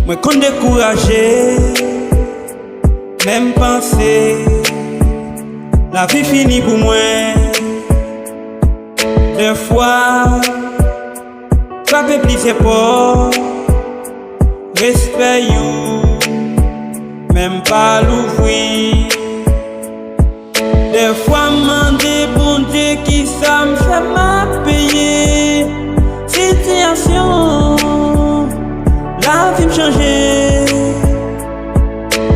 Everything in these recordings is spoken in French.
Moi qu'on découragé, même penser, la vie finie pour moi. Des fois, ça fait plaisir pour respect you, même pas l'ouvrir. Des fois, m'demande bon Dieu qui ça me fait m'a payer. Situation, la vie me changer.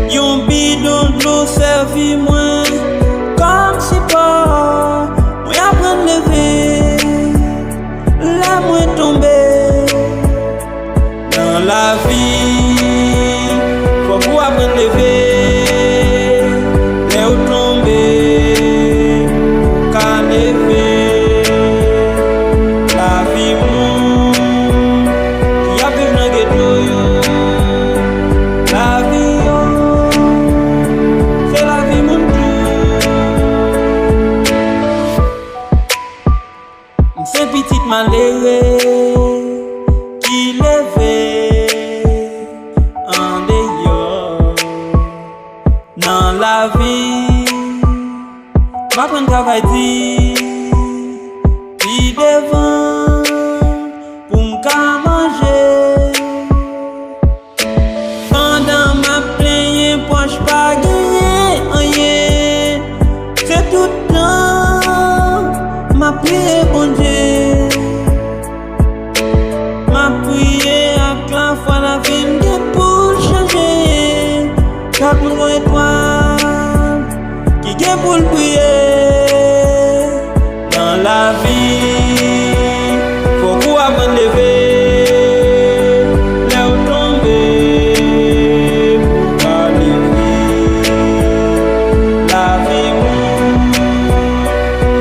Yon bidon de l'eau servi moi comme si pas. Moi apprendre lever, là moi tomber. Dans la vie, faut vous apprendre lever. C'est petite malheureux qui levait en dehors. Dans la vie, va prendre travail puis devant pour me manger. Pendant ma plaine, poche pas gagner rien. C'est tout le temps ma prière bon Dieu. Chaque nouveau étoile qui vient pour le prier. Dans la vie, faut vous apprendre lever, là où tomber, pour pas lever. La vie,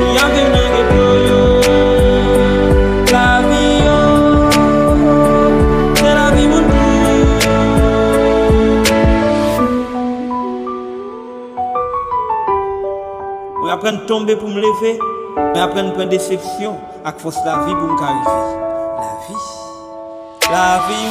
il y a des gens qui pleurent. La vie, c'est la vie, mon Dieu. Je apprends à tomber pour me lever, mais apprends à prendre déception à force de la vie pour me arriver. La vie,